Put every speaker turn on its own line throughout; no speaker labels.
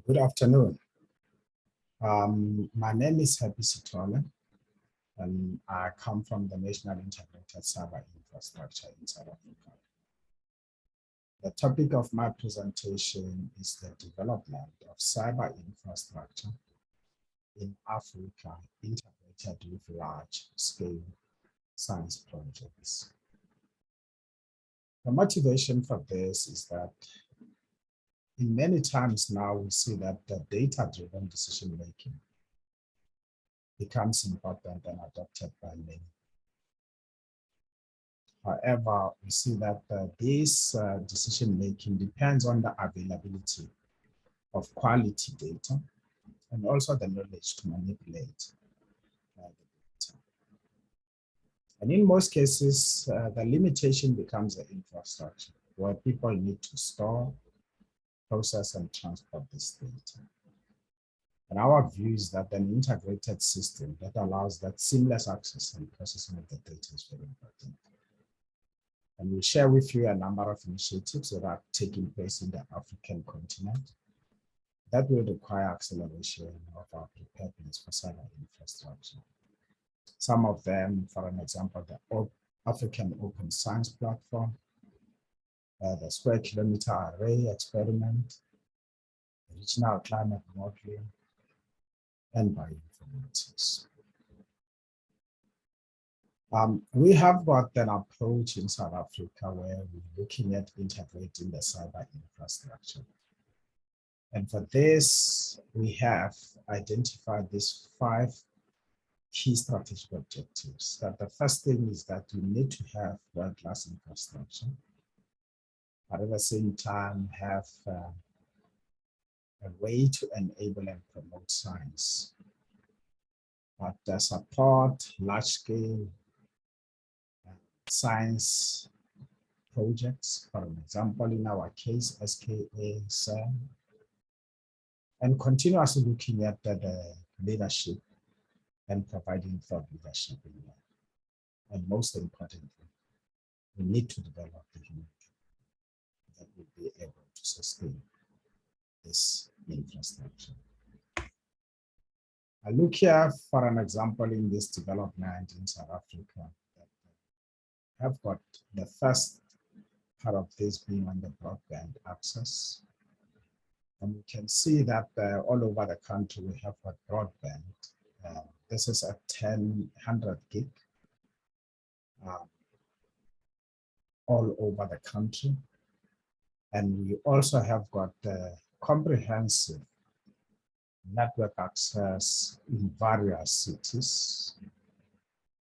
Good afternoon. My name is Sithole, and I come from the National Integrated Cyber Infrastructure in South Africa. The topic of my presentation is the development of cyber infrastructure in Africa integrated with large-scale science projects. The motivation for this is that in many times now we see that the data-driven decision-making becomes important and adopted by many. However, we see that this decision-making depends on the availability of quality data and also the knowledge to manipulate the data. And in most cases, the limitation becomes the infrastructure, where people need to store, process, and transport this data. And our view is that an integrated system that allows that seamless access and processing of the data is very important. And we'll share with you a number of initiatives that are taking place in the African continent that will require acceleration of our preparedness for cyber infrastructure. Some of them, for an example, the African Open Science Platform, the Square Kilometer Array Experiment, the Regional Climate Modeling, and bioinformatics. We have got an approach in South Africa where we're looking at integrating the cyber infrastructure. And for this, we have identified these 5 key strategic objectives. That the first thing is that we need to have world-class infrastructure, but at the same time have a way to enable and promote science, but support large-scale science projects, for example, in our case, SKA, CERN, and continuously looking at the leadership and providing thought leadership in that. And most importantly, we need to develop the human capital that will be able to sustain this infrastructure. I look here for an example in this development in South Africa. Have got the first part of this being on the broadband access. And we can see that all over the country we have got broadband. This is a 100 gig all over the country. And we also have got comprehensive network access in various cities,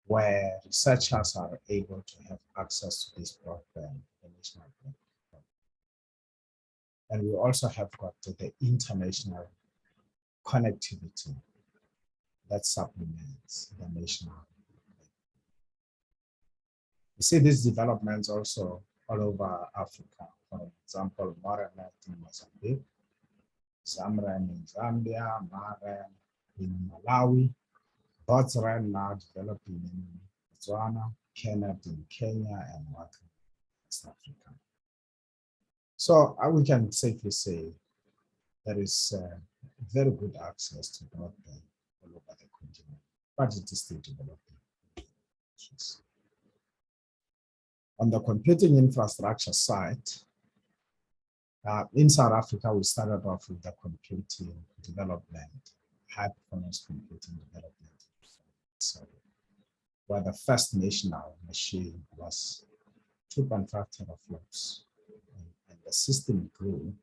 where researchers are able to have access to this broadband national broadband. And we also have got the international connectivity that supplements the national. We see these developments also all over Africa. For example, Moranet in Mozambique, Zamran in Zambia, Maren in Malawi, Botswana now developing in Botswana, Kenneth in Kenya, and Waka in West Africa. So we can safely say there is very good access to broadband all over the continent, but it is still developing. On the computing infrastructure side, in South Africa, we started off with the computing development, high-performance computing development. So, where the first national machine was 2.5 teraflops, and the system grew.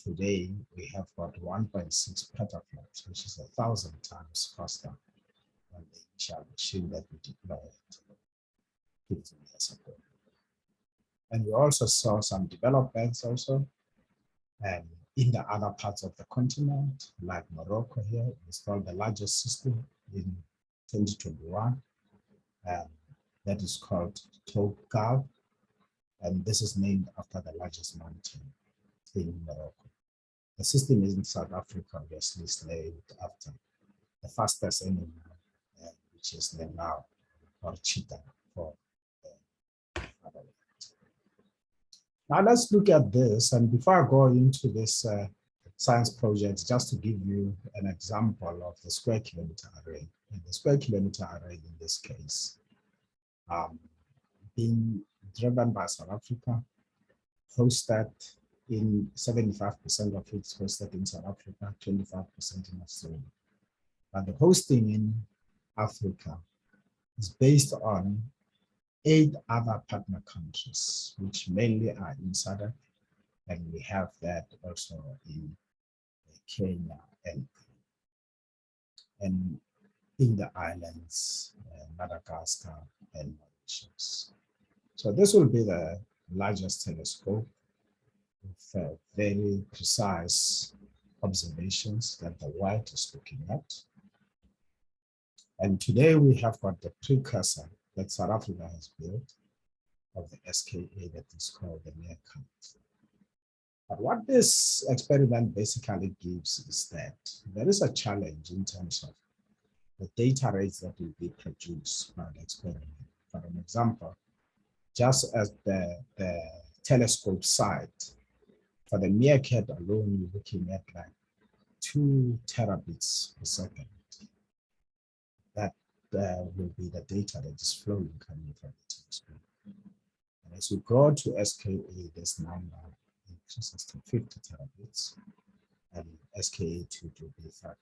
Today, we have got 1.6 petaflops, which is 1,000 times faster than the initial machine that we deployed 15 years ago. And we also saw some developments also in the other parts of the continent, like Morocco here, installed the largest system in 2021, that is called Togal, and this is named after the largest mountain in Morocco. The system in South Africa obviously is named after the fastest animal, which is the now, or cheetah for the fatherland. Now let's look at this, and before I go into this science projects, just to give you an example of the square kilometer array. And the square kilometer array in this case, being driven by South Africa, hosted in 75% of it hosted in South Africa, 25% in Australia. But the hosting in Africa is based on 8 other partner countries, which mainly are in SADC, and we have that also in Kenya and in the islands, Madagascar and Mauritius. So this will be the largest telescope with very precise observations that the world is looking at. And today we have got the precursor that South Africa has built of the SKA that is called the NICIS. But what this experiment basically gives is that there is a challenge in terms of the data rates that will be produced by the experiment. For an example, just as the telescope site, for the meerkat alone, you're looking at like 2 terabits per second. That will be the data that is flowing coming from the telescope. And as we grow to SKA, this number increases to 50 terabits, and SKA2 will be 500.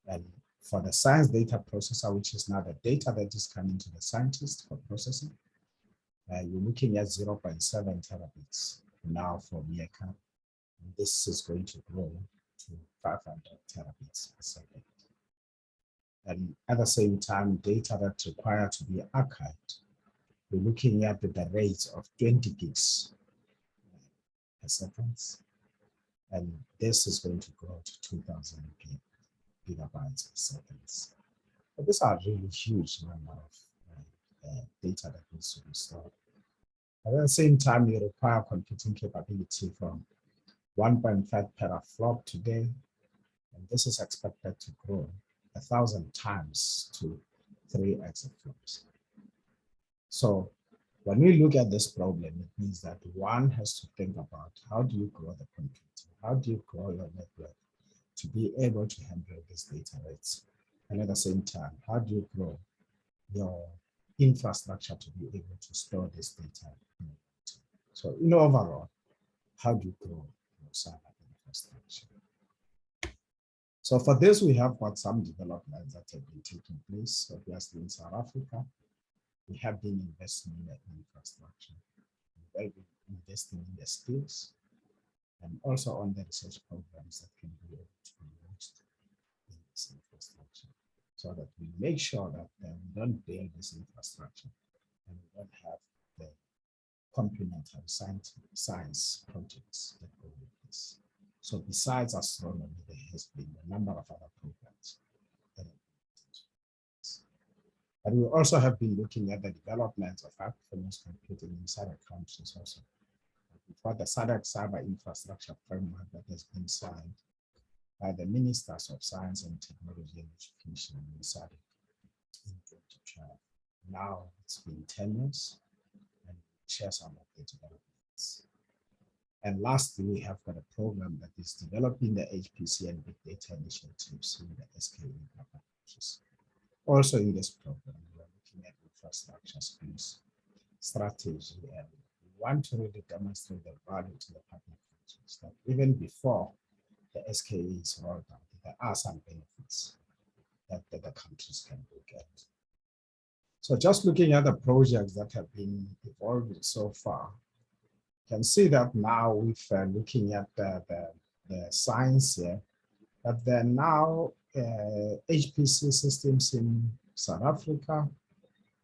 And for the science data processor, which is now the data that is coming to the scientist for processing, you're looking at 0.7 terabits now for meerkat. This is going to grow to 500 terabits per second. And at the same time, data that's required to be archived, we're looking at the rates of 20 gigs per second. And this is going to grow to 2,000 gigabytes per second. But these are really huge number of data that needs to be stored. At the same time, you require computing capability from 1.5 teraflop today, and this is expected to grow 1,000 times to 3 exaflops. So when we look at this problem, it means that one has to think about how do you grow the computing? How do you grow your network to be able to handle these data rates? And at the same time, how do you grow your infrastructure to be able to store this data? So in overall, how do you grow your cyber infrastructure? So for this, we have got some developments that have been taking place. Obviously in South Africa, we have been investing in the infrastructure. We have been investing in the skills and also on the research programs that can be able to be used in this infrastructure, so that we make sure that we don't build this infrastructure and we don't have the complementary science projects that go with this. So besides astronomy, there has been a number of other programs that have been. But we also have been looking at the development of high-performance computing in SADC countries also. For the SADC cyber infrastructure framework that has been signed by the Ministers of Science and Technology and Education in SADC in 2012. Now it's been 10 years, and we'll share some of the developments. And lastly, we have got a program that is developing the HPC and big data initiatives in the SKA countries. Also in this program, we are looking at infrastructure skills, strategy, and we want to really demonstrate the value to the partner countries that even before the SKA is rolled out, there are some benefits that the countries can look at. So just looking at the projects that have been evolved so far, you can see that now with looking at the science here, that there are now HPC systems in South Africa,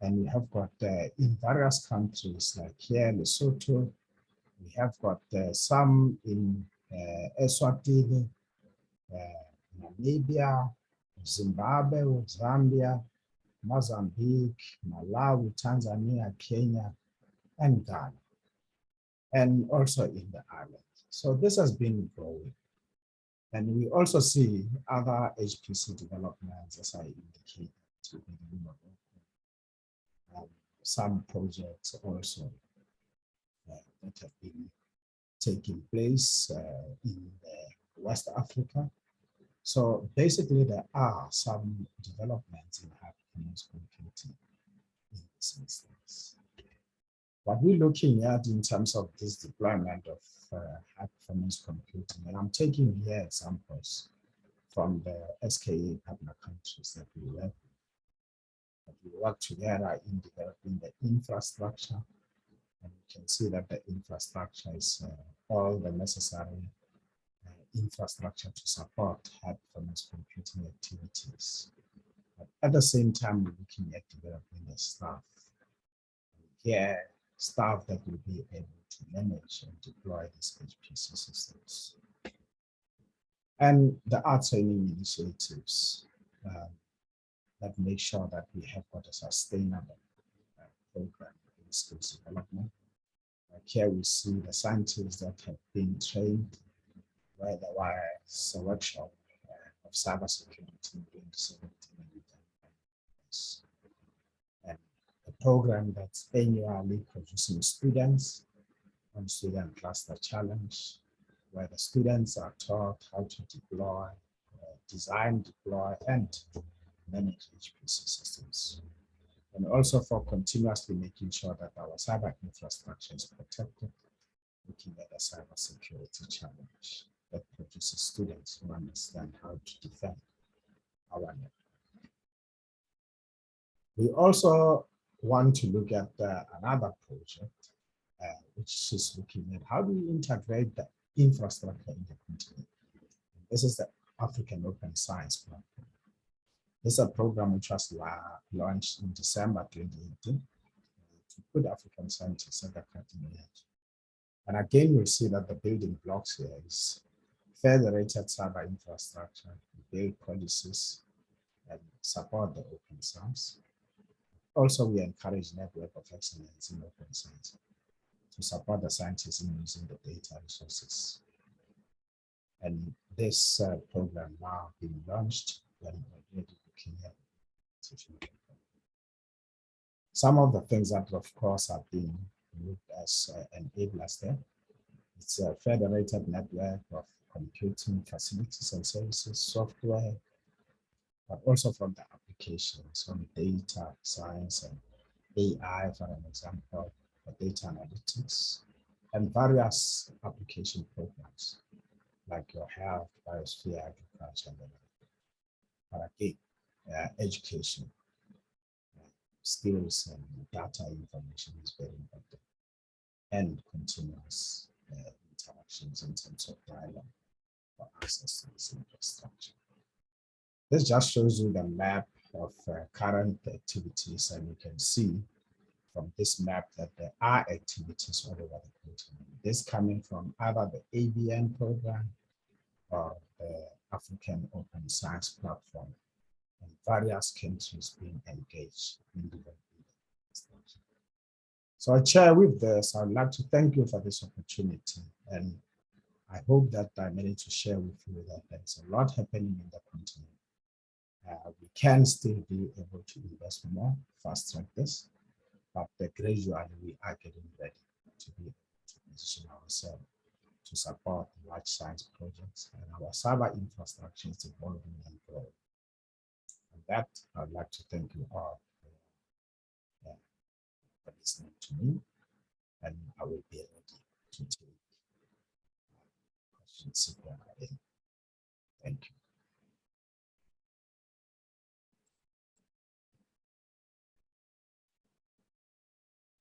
and we have got in various countries like here, Lesotho, we have got some in Eswatini, Namibia, Zimbabwe, Zambia, Mozambique, Malawi, Tanzania, Kenya, and Ghana, and also in the islands. So this has been growing. And we also see other HPC developments, as I indicated, some projects also that have been taking place in West Africa. So basically, there are some developments in high-performance computing in this instance. What we're looking at in terms of this deployment of high-performance computing, and I'm taking here examples from the SKA partner countries that we work with. That we work together in developing the infrastructure, and you can see that the infrastructure is all the necessary infrastructure to support high-performance computing activities. But at the same time, we're looking at developing the staff. Here, staff that will be able to manage and deploy these HPC systems. And there are training initiatives that make sure that we have got a sustainable program in skills development. Like here we see the scientists that have been trained, where there was a workshop of cybersecurity in 2017 and a program that's annually producing students on Student Cluster Challenge, where the students are taught how to deploy, design, deploy, and manage HPC systems. And also for continuously making sure that our cyber infrastructure is protected, looking at a cybersecurity challenge that produces students who understand how to defend our network. We also want to look at another project, which is looking at how do we integrate the infrastructure in the continent. This is the African Open Science Platform. This is a program which was launched in December 2018 to put African scientists at the cutting edge. And again, we see that the building blocks here is federated cyber infrastructure, build policies, and support the open science. Also, we encourage network of excellence in open science to support the scientists in using the data resources. And this program now being launched, and we're already looking at it. Some of the things that, of course, have been looked as enablers there. It's a federated network of computing facilities and services, software, but also from the applications on data science and AI, for an example, for data analytics, and various application programs like your health, biosphere, agriculture, and but again, education, skills, and data information is very important, and continuous interactions in terms of dialogue for access to this infrastructure. This just shows you the map of current activities, and you can see from this map that there are activities all over the continent. This coming from either the ABN program or the African Open Science Platform, and various countries being engaged in developing the. So, Chair, with this, I'd like to thank you for this opportunity, and I hope that I managed to share with you that there's a lot happening in the continent. We can still be able to invest more, fast track this, but gradually we are getting ready to be able to position ourselves to support large science projects, and our cyber infrastructure is evolving and growing. And that, I'd like to thank you all for listening to me, and I will be ready to take questions if there are any.